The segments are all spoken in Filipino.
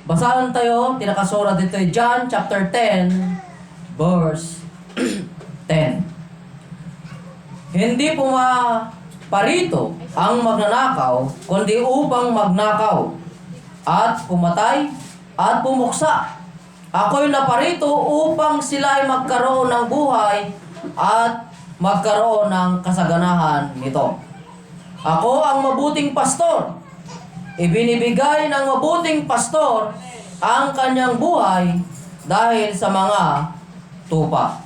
Basahan tayo, tinakasura dito John chapter 10, verse 10. Hindi pumaparito ang magnanakaw, kundi upang magnakaw, at pumatay, at pumuksa. Ako'y naparito upang sila ay magkaroon ng buhay, at magkaroon ng kasaganahan nito. Ako ang mabuting pastor. Ibinibigay ng mabuting pastor ang kanyang buhay dahil sa mga tupa.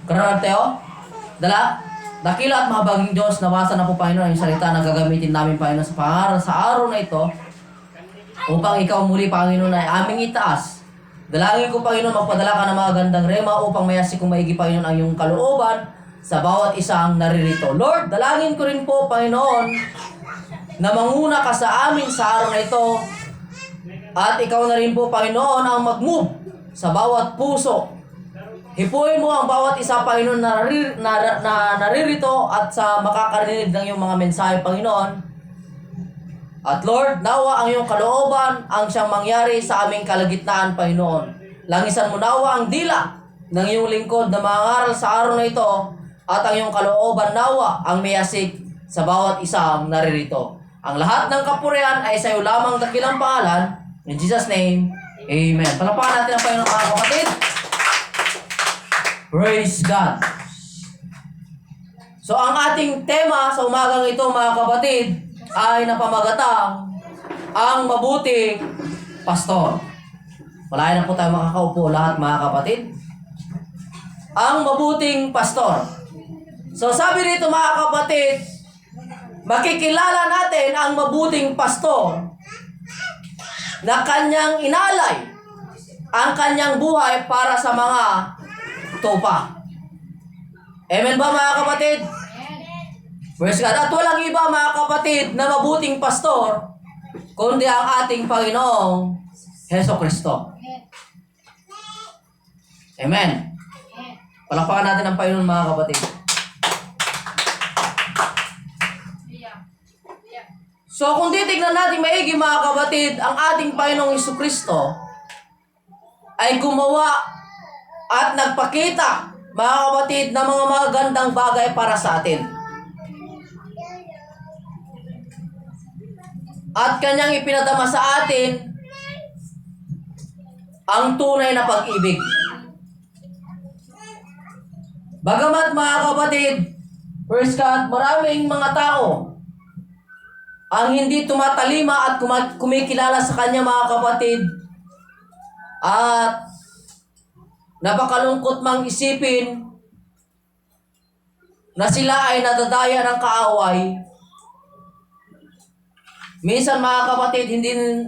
Karoon tayo? Dakila at mahabaging Diyos, nabasa na po Panginoon ang salita na gagamitin namin Panginoon sa araw na ito upang ikaw muli Panginoon ay aming itaas. Dalangin ko Panginoon, magpadala ka ng mga gandang rema upang mayasi kong maigi Panginoon ang iyong kalooban sa bawat isang naririto. Lord, dalangin ko rin po Panginoon na manguna ka sa amin sa araw na ito at ikaw na rin po Panginoon ang mag-move sa bawat puso. Hipuin mo ang bawat isa Panginoon na naririto at sa makakarinig ng iyong mga mensahe Panginoon. At Lord, nawa ang iyong kalooban ang siyang mangyari sa aming kalagitnaan Panginoon. Langisan mo nawa ang dila ng iyong lingkod na mangaral sa araw na ito at ang iyong kalooban nawa ang mayasik sa bawat isang naririto. Ang lahat ng kapurihan ay sa iyo lamang dakilang pangalan. In Jesus' name, Amen. Palapakan natin ang Panginoon mga kapatid. Praise God. So ang ating tema sa umagang ito mga kapatid ay napamagatang ang mabuting pastor. Malayo na po tayo makakaupo lahat mga kapatid. Ang mabuting pastor. So sabi rito mga kapatid, makikilala natin ang mabuting pastor na kanyang inalay ang kanyang buhay para sa mga tupa. Amen ba mga kapatid? Praise God. At walang iba mga kapatid na mabuting pastor kundi ang ating Panginoong Hesukristo. Amen. Palakpakan natin ang Panginoon mga kapatid. So kung titignan natin maigi mga kapatid, ang ating Panginoong Hesukristo ay gumawa at nagpakita mga kapatid ng mga magagandang bagay para sa atin. At kanyang ipinadama sa atin ang tunay na pag-ibig. Bagamat mga kapatid, praise God, maraming mga tao ang hindi tumatalima at kumikilala sa kanya mga kapatid at napakalungkot mang isipin na sila ay nadadaya ng kaaway. Minsan mga kapatid,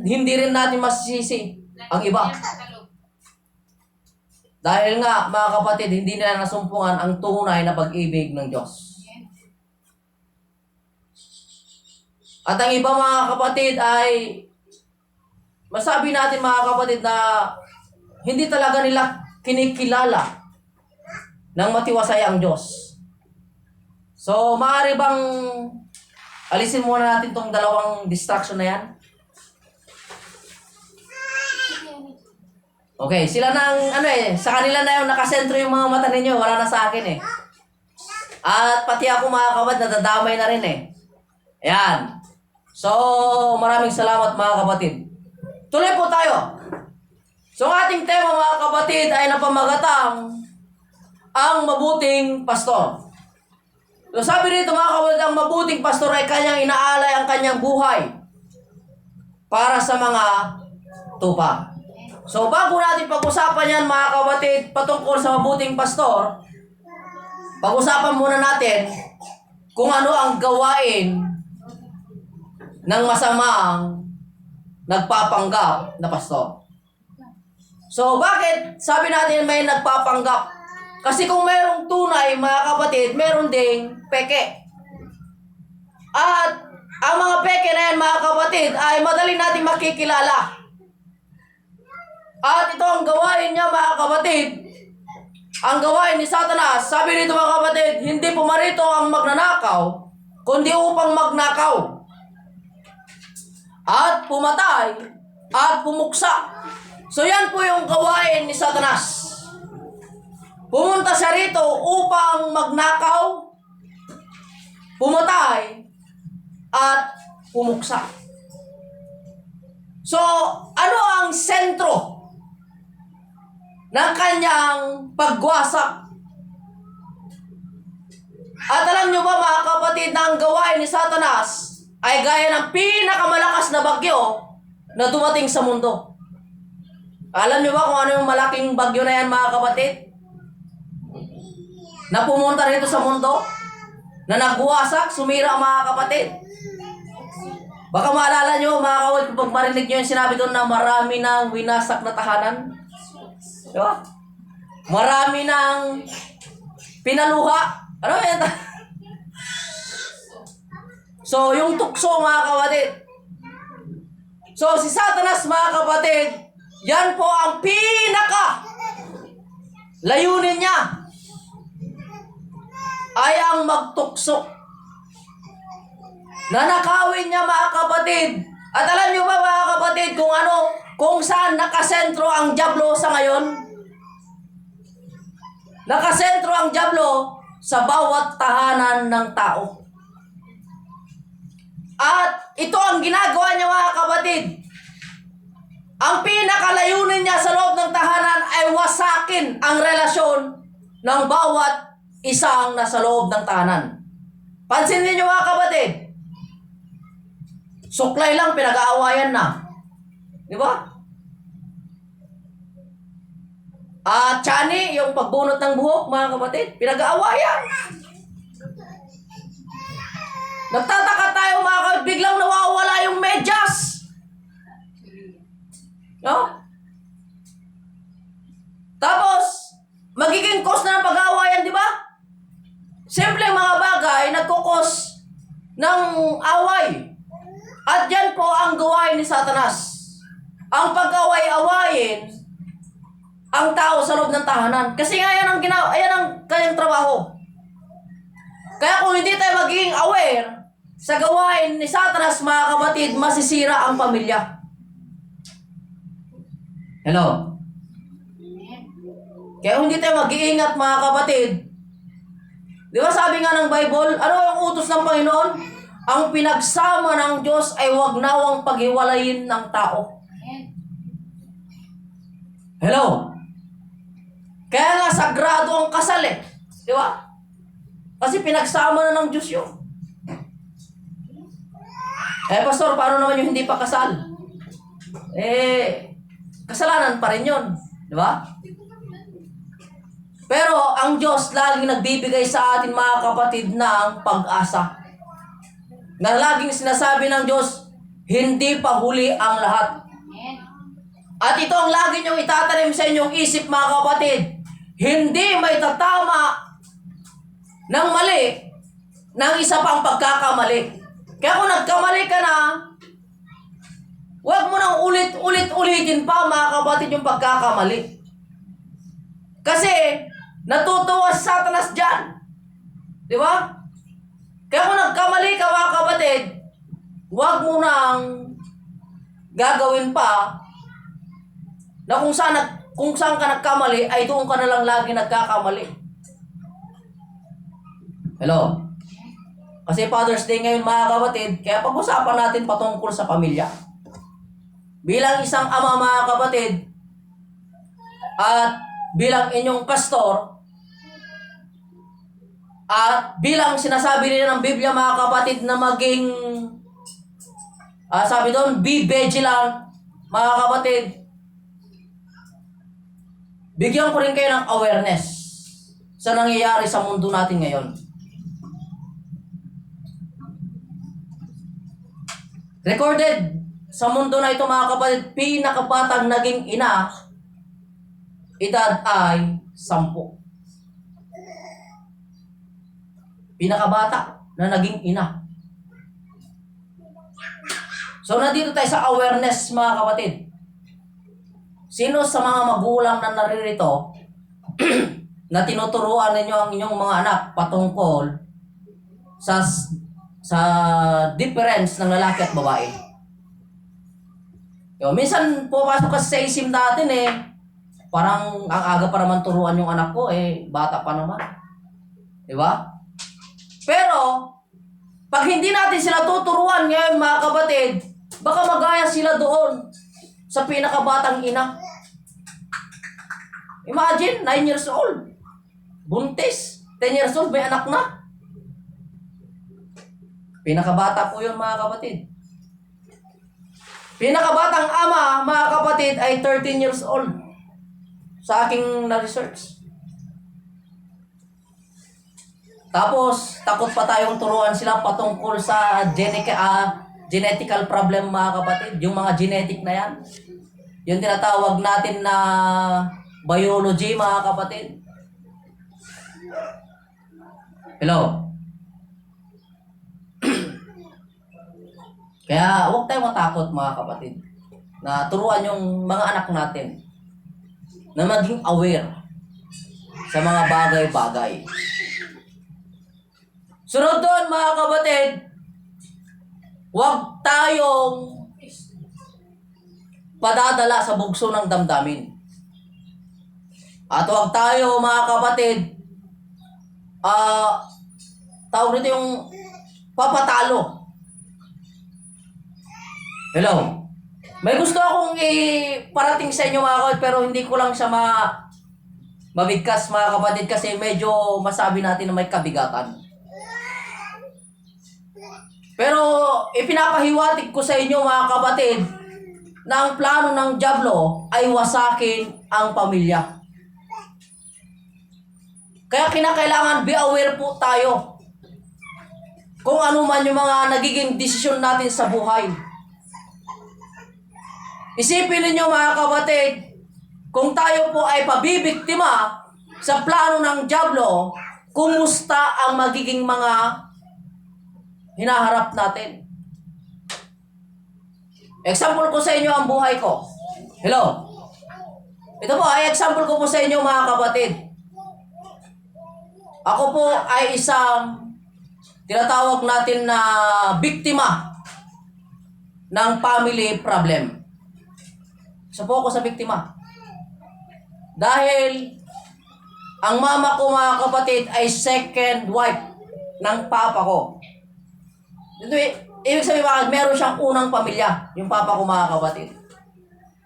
hindi rin natin masisisi ang iba. Dahil nga mga kapatid, hindi nila nasumpungan ang tunay na pag-ibig ng Diyos. At ang iba mga kapatid ay masabi natin mga kapatid na hindi talaga nila kinikilala ng matiwasay ang Diyos. So, maaari bang alisin muna natin tong dalawang distraction na yan? Okay, sila na ang sa kanila na yung nakasentro yung mga mata ninyo, wala na sa akin eh. At pati ako mga kapatid, nadadamay na rin eh. Ayan. So, maraming salamat mga kapatid. Tuloy po tayo. So, ang ating tema mga kapatid ay napamagatang ang mabuting pastor. So, sabi rito mga kapatid, ang mabuting pastor ay kanyang inaalay ang kanyang buhay para sa mga tupa. So, bago natin pag-usapan yan mga kapatid patungkol sa mabuting pastor, pag-usapan muna natin kung ano ang gawain ng masamang nagpapanggap na pastor. So, bakit sabi natin may nagpapanggap? Kasi kung mayroong tunay, mga kapatid, meron ding peke. At ang mga peke na yan, mga kapatid, ay madali natin makikilala. At ito ang gawain niya, mga kapatid. Ang gawain ni Satanas, sabi nito mga kapatid, hindi pumarito ang magnanakaw, kundi upang magnakaw. at pumatay at pumuksa. So yan po yung gawain ni Satanas. Pumunta siya rito upang magnakaw, pumatay, at pumuksa. So, ano ang sentro ng kanyang pagwasak? At alam nyo ba mga kapatid na ang gawain ni Satanas ay gaya ng pinakamalakas na bagyo na dumating sa mundo? Alam nyo ba kung ano yung malaking bagyo na yan mga kapatid? Na pumunta rito sa mundo? Na nagwasak, sumira mga kapatid? Baka maalala nyo mga kapatid pag marinig nyo yung sinabi doon na marami ng winasak na tahanan. Diba? Marami ng pinaluha. Ano yan? So, yung tukso mga kapatid. So, si Satanas mga kapatid, yan po ang layunin niya ay ang magtukso. Nanakawin niya mga kapatid. At alam niyo ba mga kapatid kung saan nakasentro ang dyablo sa ngayon? Nakasentro ang dyablo sa bawat tahanan ng tao. At ito ang ginagawa niya mga kapatid. Ang pinakalayunin niya sa loob ng tahanan ay wasakin ang relasyon ng bawat isang nasa loob ng tahanan. Pansinin niyo mga kapatid. Suklay lang, pinag-aawayan na. Di ba? At Chani, yung pagbunot ng buhok, mga kapatid, pinag-aawayan. Nagtataka tayo mga kapatid, biglang nawawala yung medyas. No? Tapos, magiging cause na ng pag-aawayan, di ba? Simple mga bagay, nagkukos ng away. At yan po ang gawain ni Satanas. Ang pag-away-awayin ang tao sa loob ng tahanan. Kasi nga yan ang kanyang trabaho. Kaya kung hindi tayo magiging aware sa gawain ni Satanas, mga kapatid, masisira ang pamilya. Hello? Kaya kung hindi tayo mag-iingat, mga kapatid, di ba sabi nga ng Bible, ano ang utos ng Panginoon? Ang pinagsama ng Diyos ay huwag nawang paghiwalayin ng tao. Hello? Kaya nga sagrado ang kasal eh. Di ba? Kasi pinagsama na ng Diyos yun. Pastor, paano naman yung hindi pa kasal? Kasalanan pa rin yun. Di ba? Pero ang Diyos laging nagbibigay sa atin mga kapatid ng pag-asa. Na laging sinasabi ng Diyos, hindi pa huli ang lahat. At ito ang lagi niyong itatanim sa inyong isip mga kapatid. Hindi may tatama ng mali ng isa pang pagkakamali. Kaya kung nagkamali ka na, huwag mo nang ulit-ulitin pa mga kapatid yung pagkakamali. Kasi natutuwa si Satanas dyan. Di ba? Kaya kung nagkamali ka mga kapatid, huwag mo nang gagawin pa na kung saan ka nagkamali, ay doon ka na lang lagi nagkakamali. Hello? Kasi Father's Day ngayon mga kapatid, kaya pag-usapan natin patungkol sa pamilya. Bilang isang ama mga kapatid, at bilang inyong pastor, at bilang sinasabi nila ng Biblia mga kapatid na maging, sabi doon, be vigilant mga kapatid. Bigyan ko rin kayo ng awareness sa nangyayari sa mundo natin ngayon. Recorded sa mundo na ito mga kapatid, pinakabatang naging ina, edad ay 10. Pinakabata na naging ina. So nandito tayo sa awareness mga kapatid. Sino sa mga magulang na naririto na tinuturuan ninyo ang inyong mga anak patungkol sa difference ng lalaki at babae? Minsan pumapasok kasi sa isip natin eh, parang ang aga pa naman turuan yung anak ko eh, bata pa naman. Di ba? Pero, pag hindi natin sila tuturuan ngayon mga kapatid, baka magaya sila doon sa pinakabatang ina. Imagine, 9 years old. Buntis. 10 years old, may anak na. Pinakabata po yun mga kapatid. Pinakabatang ama, mga kapatid, ay 13 years old. Sa aking na-research. Tapos, takot pa tayong turuan sila patungkol sa genetical problem mga kapatid. Yung mga genetic na yan. Yung tinatawag natin na biology mga kapatid. Hello? Kaya huwag tayong matakot mga kapatid na turuan yung mga anak natin na maging aware sa mga bagay-bagay. Sunod doon mga kapatid, huwag tayong padadala sa bugso ng damdamin. At huwag tayo mga kapatid, tawag nito yung papatalo. Hello? May gusto akong iparating sa inyo mga kapatid, pero hindi ko lang siya mabigkas mga kapatid kasi medyo masabi natin na may kabigatan. Pero ipinapahiwatig ko sa inyo mga kapatid na ang plano ng dyablo ay wasakin ang pamilya. Kaya kinakailangan be aware po tayo kung ano man yung mga nagiging desisyon natin sa buhay. Isipin ninyo mga kapatid, kung tayo po ay pabibiktima sa plano ng dyablo, kumusta ang magiging mga hinaharap natin? Example ko sa inyo ang buhay ko. Hello? Ito po ay example ko po sa inyo mga kapatid. Ako po ay isang tinatawag natin na biktima ng family problem. Isa po ako sa biktima. Dahil ang mama ko mga kapatid ay second wife ng papa ko. Ito, ibig sabihin bakit meron siyang unang pamilya, yung papa ko mga kapatid.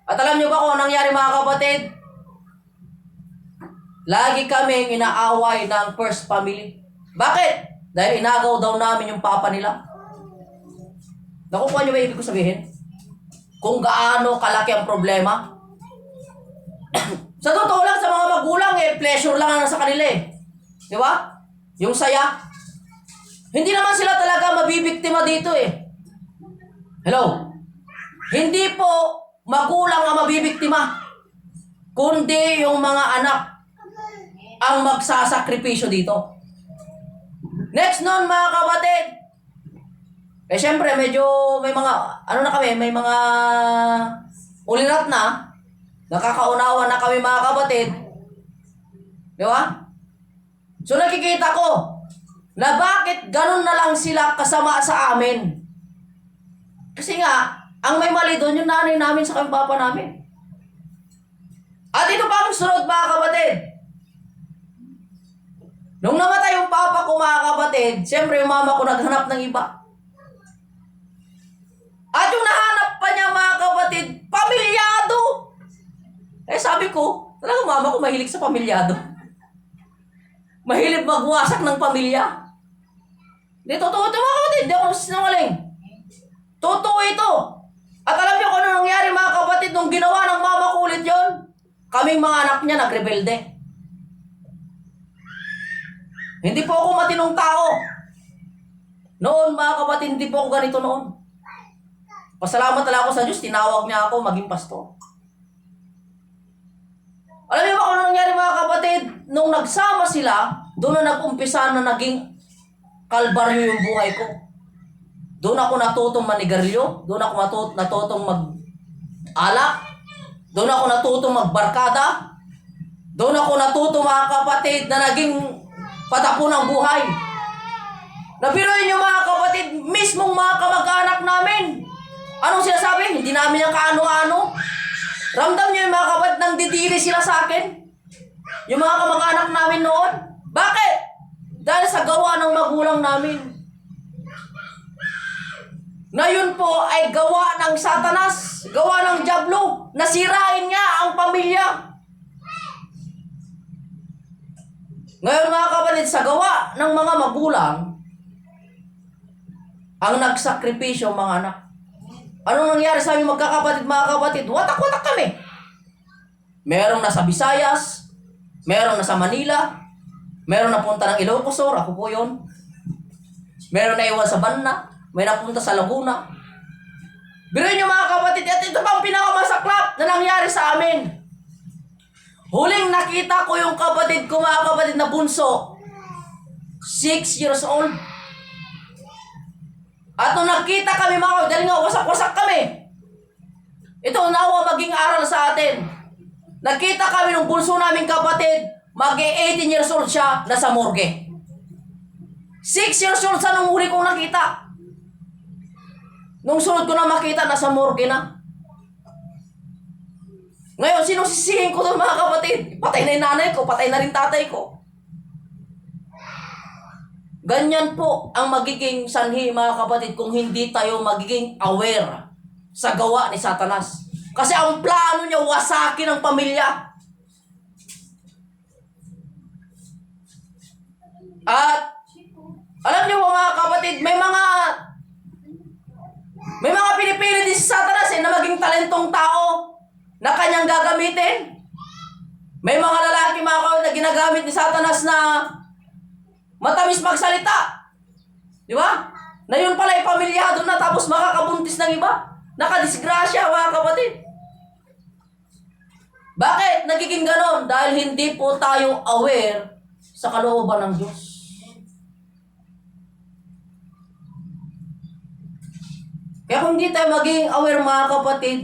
At alam niyo ba kung anong nangyari mga kapatid? Lagi kaming inaaway ng first family. Bakit? Dahil inagaw daw namin yung papa nila. Nakukuha niyo ba ibig ko sabihin? Kung gaano kalaki ang problema. Sa totoo lang, sa mga magulang, pleasure lang ang nasa kanila eh. Di ba? Yung saya. Hindi naman sila talaga mabibiktima dito eh. Hello? Hindi po magulang ang mabibiktima, kundi yung mga anak ang magsasakripisyo dito. Next nun mga kapatid, syempre medyo may mga, may mga ulinat na, nakakaunawa na kami mga kapatid. Di ba? So nakikita ko, na bakit ganun na lang sila kasama sa amin. Kasi nga, ang may mali doon yung nanay namin sa papa namin. At ito pa ang sunod mga kapatid. Nung namatay yung papa ko mga kapatid, siyempre yung mama ko naghanap ng iba. At yung nahanap pa niya mga kapatid, pamilyado. Sabi ko, talagang mama ko mahilig sa pamilyado. Mahilig magwasak ng pamilya. Hindi, totoo ito mga kapatid. Hindi ako sinungaling. Totoo ito. At alam niyo kung ano nangyari mga kapatid nung ginawa ng mama ko ulit yun? Kaming mga anak niya nagrebelde. Hindi po ako matinong tao. Noon mga kapatid, hindi po ako ganito noon. Pasalamat talaga ako sa Diyos, tinawag niya ako maging pastor. Alam niyo ba kung ano nangyari mga kapatid? Nung nagsama sila, doon na nag-umpisa na naging kalbaryo yung buhay ko. Doon ako natutong manigarilyo, doon ako natutong mag-alak, doon ako natutong magbarkada, doon ako natutong mga kapatid na naging patapon ng buhay. Nabiruin niyo mga kapatid, mismong mga kamag-anak namin. Anong sinasabi? hindi namin yung kaano-ano. Ramdam niyo yung mga kapatid, nang didiri sila sa akin. Yung mga kamag-anak namin noon. Bakit? Dahil sa gawa ng magulang namin. Ngayon po ay gawa ng Satanas, gawa ng Diablo, nasirain nga ang pamilya. Ngayon mga kapatid, sa gawa ng mga magulang, ang nagsakripisyo mga anak. Anong nangyari sa aming magkakapatid mga kapatid? Watak-watak kami. Merong nasa Visayas, merong nasa Manila, meron napunta ng Ilocos Sur, ako po yun. Meron na iwan sa Banna, may napunta sa Laguna. Biruin nyo mga kapatid, at ito pa ang pinakamasaklap na nangyari sa amin. Huling nakita ko yung kapatid ko mga kapatid na bunso, 6 years old. At nung nakita kami mga kapatid, dahil nga wasak-wasak kami. Ito nawa maging aral sa atin. Nakita kami nung bunso naming kapatid, mag-18 years old siya, nasa morgue. 6 years old sa nung huli kong nakita. Nung sunod ko na makita, nasa morgue na. Ngayon, sino sisihin ko doon mga kapatid? Patay na yung nanay ko, patay na rin tatay ko. Ganyan po ang magiging sanhi mga kapatid kung hindi tayo magiging aware sa gawa ni Satanas. Kasi ang plano niya, wasakin ang pamilya. At alam niyo mga kapatid, may mga pinipili din si Satanas na maging talentong tao na kanyang gagamitin. May mga lalaki mga kapatid na ginagamit ni Satanas na matamis magsalita. Di ba? Na yun pala ay pamilyado na tapos makakabuntis ng iba. Nakadisgrasya mga kapatid. Bakit nagiging ganon? Dahil hindi po tayo aware sa kalooban ng Diyos. Kaya kung hindi tayo maging aware mga kapatid,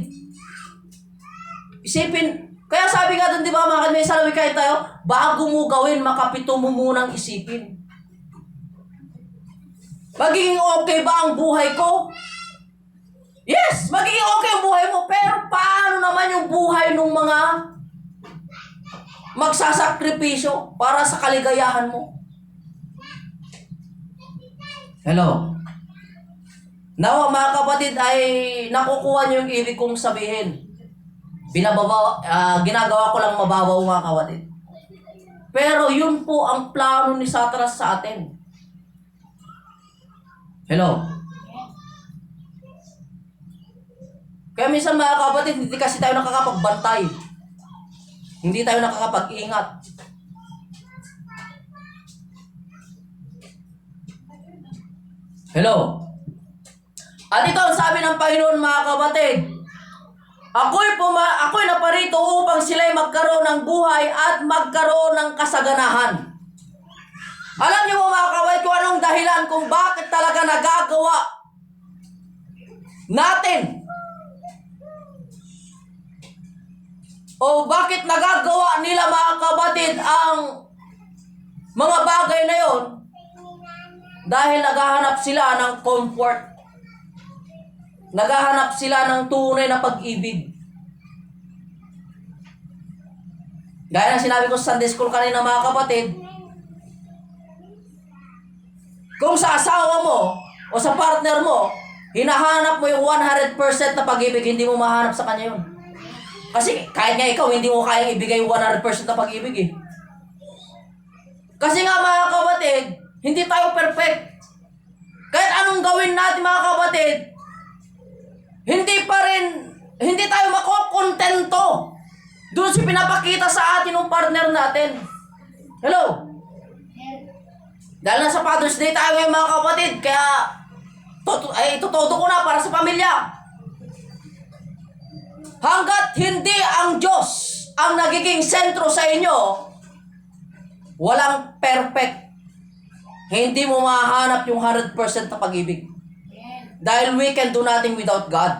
isipin, kaya sabi nga doon, di ba mga kapatid, may salawi kahit tayo, bago mo gawin, makapito mo munang isipin. Magiging okay ba ang buhay ko? Yes, magiging okay ang buhay mo, pero paano naman yung buhay ng mga magsasakripisyo para sa kaligayahan mo? Hello? Nawa mga kapatid ay nakukuha niyo yung ibig kong sabihin. Ginagawa ko lang mababaw mga kapatid. Pero yun po ang plano ni Satanas sa atin. Hello? Kaya minsan mga kapatid, hindi kasi tayo nakakapagbantay. Hindi tayo nakakapag-ingat. Hello? At ito ang sabi ng Panginoon mga kapatid, Ako'y naparito upang sila'y magkaroon ng buhay at magkaroon ng kasaganahan. Alam niyo mo mga kapatid kung anong dahilan kung bakit talaga nagagawa natin o bakit nagagawa nila mga kapatid ang mga bagay na yon? Dahil naghahanap sila ng comfort. Naghahanap sila ng tunay na pag-ibig. Gaya ng sinabi ko sa Sunday School kanina mga kapatid, kung sa asawa mo o sa partner mo, hinahanap mo yung 100% na pag-ibig, hindi mo mahanap sa kanya yun. Kasi kahit nga ikaw, hindi mo kayang ibigay yung 100% na pag-ibig eh. Kasi nga mga kapatid, hindi tayo perfect. Kahit anong gawin natin mga kapatid, hindi tayo makokontento doon sa pinapakita sa atin ng partner natin. Hello? Dahil nasa Father's Day tayo ngayon mga kapatid, kaya itutodo ko na para sa pamilya. Hanggat hindi ang Diyos ang nagiging sentro sa inyo, walang perfect. Hindi mo mahanap yung 100% na pag-ibig. Dahil we can do nothing without God.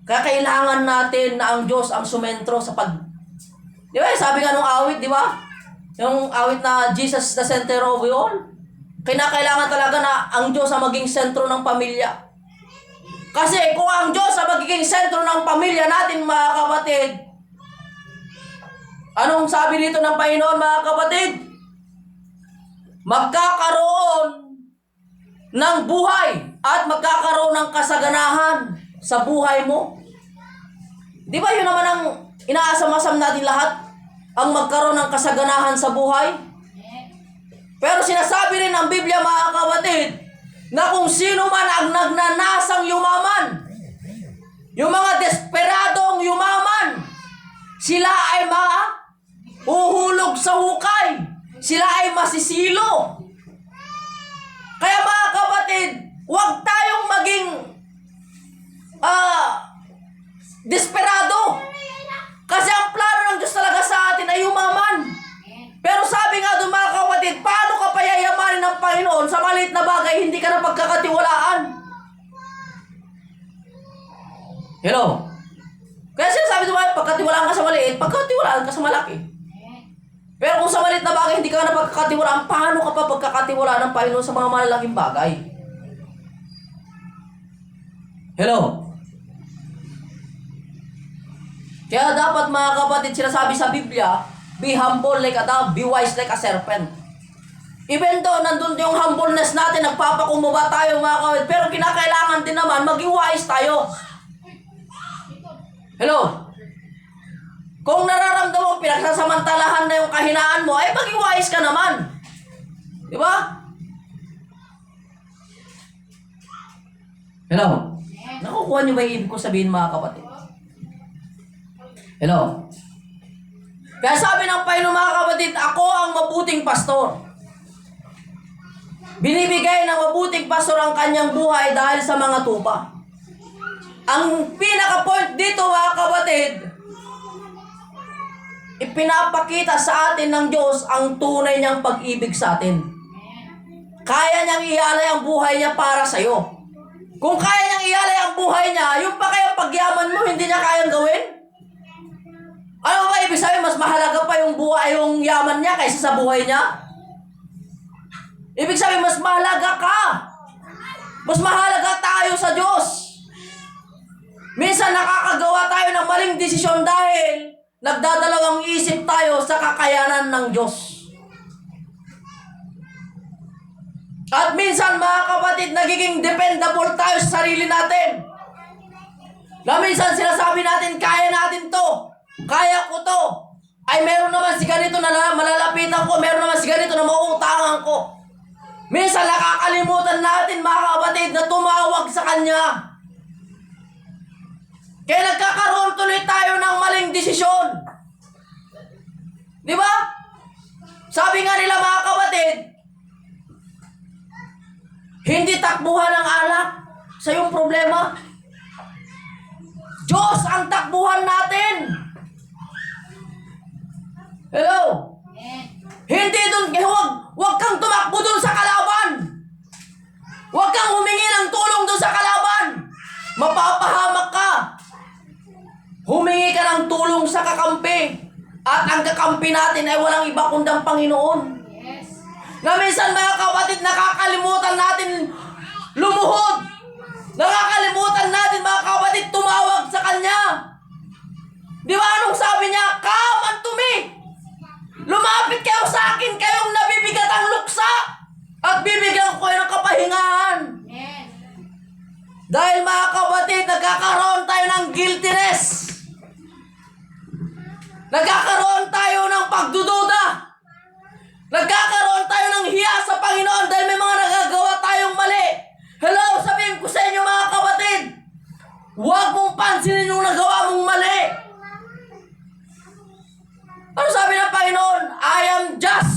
Kaya kailangan natin na ang Diyos ang sumentro sa Di ba? Sabi nga nung awit, di ba? Yung awit na Jesus the center of it all. Kailangan talaga na ang Diyos ang maging sentro ng pamilya. Kasi kung ang Diyos ang magiging sentro ng pamilya natin, mga kapatid, anong sabi dito ng Panginoon, mga kapatid? Magkakaroon ng buhay at magkakaroon ng kasaganahan sa buhay mo. Di ba yun naman ang inaasam-asam natin lahat? Ang magkaroon ng kasaganahan sa buhay? Pero sinasabi rin ng Biblia, mga kapatid, na kung sino man ang nagnanasang yumaman, yung mga desperadong yumaman, sila ay mahuhulog sa hukay. Sila ay masisilo. Kaya mga kapatid, huwag tayong maging desperado. Kasi ang plano ng Diyos talaga sa atin ay yumaman. Pero sabi nga doon, mga kapatid, paano ka payayamanin ng Panginoon sa maliit na bagay, hindi ka na pagkakatiwalaan? Hello? Kaya sinasabi doon, pagkatiwalaan ka sa maliit, pagkatiwalaan ka sa malaki. Pero kung sa maliit na bagay, hindi ka na pagkakatiwalaan, paano ka pa pagkakatiwalaan ng Panginoon sa mga malalaking bagay? Hello? Kaya dapat, mga kapatid, sinasabi sa Biblia, be humble like a dove, be wise like a serpent. Even though nandun yung humbleness natin, nagpapakumbaba tayo, mga kapatid, pero kinakailangan din naman maging wise tayo. Hello? Kung nararamdaman mo, pinagsasamantalahan na yung kahinaan mo, ay maging wise ka naman. Di ba? Hello? Nakukuha niyo ba yung ibig ko sabihin, mga kapatid? Hello? Kaya sabi ng Panginoon, mga kapatid, ako ang mabuting pastor. Binibigay ng mabuting pastor ang kanyang buhay dahil sa mga tupa. Ang pinaka-point dito, mga kapatid, ipinapakita sa atin ng Diyos ang tunay niyang pag-ibig sa atin. Kaya niyang ialay ang buhay niya para sa'yo. Kung kaya niyang ialay ang buhay niya, yung pa kayang pagyaman mo, hindi niya kayang gawin? Ano ba ibig sabihin? Mas mahalaga pa yung buhay, yung yaman niya kaysa sa buhay niya? Ibig sabihin, mas mahalaga ka. Mas mahalaga tayo sa Diyos. Minsan nakakagawa tayo ng maling desisyon dahil nagdadalawang isip tayo sa kakayanan ng Diyos. At minsan, mga kapatid, nagiging dependable tayo sa sarili natin. Na minsan sinasabi natin, kaya natin to. Kaya ko to. Ay, meron naman si ganito na malalapitan ko. Meron naman si ganito na mauutangan ko. Minsan nakakalimutan natin, mga kapatid, na tumawag sa Kanya. Kaya nagkakaroon tuloy tayo ng maling desisyon. Di ba? Sabi nga nila, mga kapatid, hindi takbuhan ng alak sa iyong problema. Diyos ang takbuhan natin. Hello? Hindi doon, huwag kang tumakbo doon sa kalaban. Huwag kang humingi ng tulong doon sa kalaban. Mapapahamak ka. Humingi ka ng tulong sa kakampi. At ang kakampi natin ay walang iba kundi ang Panginoon. Yes. Na minsan, mga kapatid, nakakalimutan natin lumuhod. Nakakalimutan natin, mga kapatid, tumawag sa Kanya. Di ba anong sabi niya? Come unto me. Lumapit kayo sa akin, kayong nabibigat ang luksa, at bibigyan ko kayo ng kapahingahan. Yes. Dahil, mga kapatid, nagkakaroon tayo ng guiltiness. Nagkakaroon tayo ng pagdududa. Nagkakaroon tayo ng hiya sa Panginoon dahil may mga nagagawa tayong mali. Hello, sabihin ko sa inyo, mga kapatid, huwag mong pansinin yung nagawa mong mali. Ano sabi ng Panginoon? I am just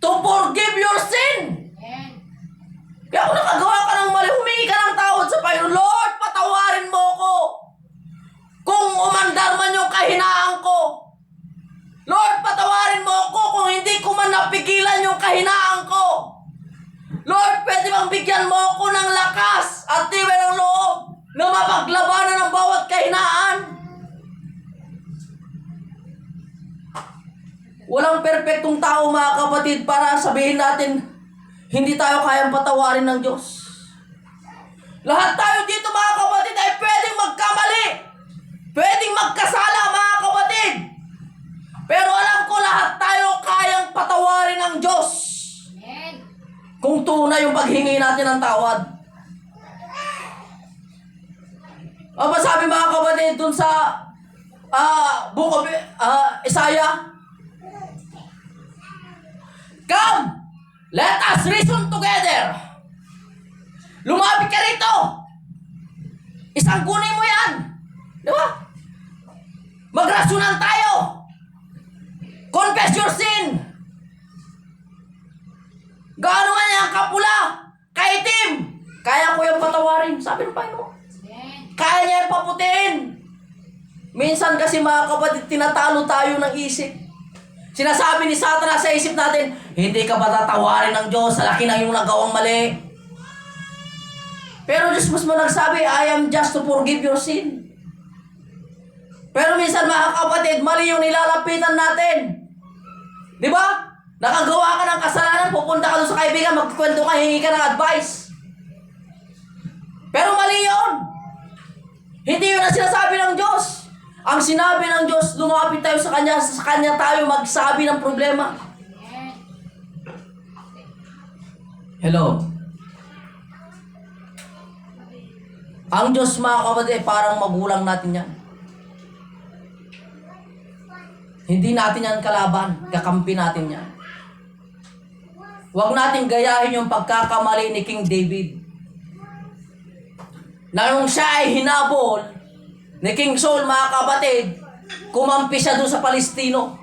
to forgive your sin. Kaya kung nakagawa ka ng mali, humingi ka ng tawad sa Panginoon. Lord, patawarin mo ko. Kung umandar man yung kahinaan ko. Lord, patawarin mo ko kung hindi ko man napigilan yung kahinaan ko. Lord, pwede bang bigyan mo ako ng lakas at tibay ng loob na mapaglabanan ng bawat kahinaan? Walang perpektong tao, mga kapatid, para sabihin natin hindi tayo kayang patawarin ng Diyos. Lahat tayo dito mga kapatid ay pwedeng magkamali. Pwedeng magkasala mga kapatid. Pero alam ko lahat tayo kayang patawarin ng Diyos. Kung tunay yung paghingi natin ng tawad. Ano ba sabi mga kapatid dun sa Book of Isaiah? Come, let us reason together. Lumapit ka rito. Isang kunin mo yan. Di ba? Magrasyonan tayo. Confess your sin. Gaano man yan, kapula, kaitim. Kaya ko yung patawarin. Sabi ng Panginoon. Kaya niya yung paputiin. Minsan kasi mga kapatid, tinatalo tayo ng isip. Sinasabi ni Satanas sa isip natin, hindi ka ba tatawarin ng Diyos sa laki ng iyong nagawang mali? Pero Diyos mismo nagsabi, I am just to forgive your sin. Pero minsan mga kapatid, mali yung nilalapitan natin. Di ba? Nakagawa ka ng kasalanan, pupunta ka doon sa kaibigan, magkwento ka, hingi ka ng advice. Pero mali yun. Hindi yun ang sinasabi ng Diyos. Ang sinabi ng Diyos, lumapit tayo sa Kanya tayo magsabi ng problema. Hello. Ang Diyos mga kapatid, parang magulang natin yan. Hindi natin yan kalaban, kakampi natin yan. Huwag natin gayahin yung pagkakamali ni King David. Na nung siya ay hinabol ni King Saul, mga kapatid, kumampi siya doon sa Palestino.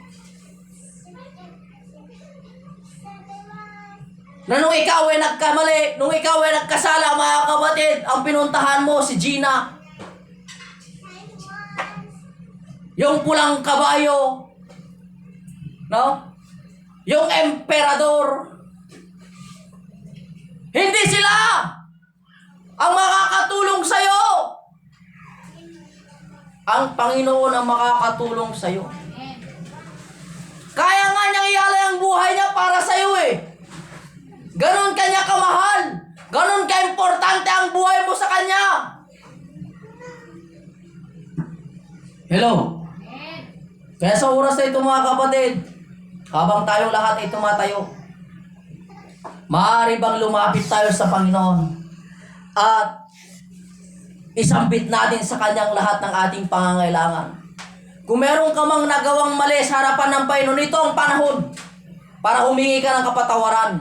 Na nung ikaw ay nagkamali, nung ikaw ay nagkasala, mga kapatid, ang pinuntahan mo si Gina. Yung pulang kabayo. No? Yung emperador. Hindi sila ang makakatulong sa'yo. Ang Panginoon ang makakatulong sa'yo. Kaya nga niyang ialay ang buhay niya para sa'yo eh. Ganon kanya kamahal. Ganon ka-importante ang buhay mo sa Kanya. Hello? Kaya sa oras na ito mga kapatid, habang tayong lahat ay tumatayo, maaari bang lumapit tayo sa Panginoon at isambit natin sa Kanyang lahat ng ating pangangailangan. Kung meron ka mang nagawang mali sa harapan ng Panginoon, ito ang panahon para humingi ka ng kapatawaran.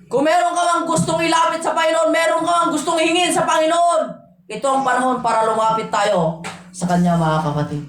Kung meron ka mang gustong ilapit sa Panginoon, meron ka mang gustong hingin sa Panginoon, ito ang panahon para lumapit tayo sa Kanya mga kapatid.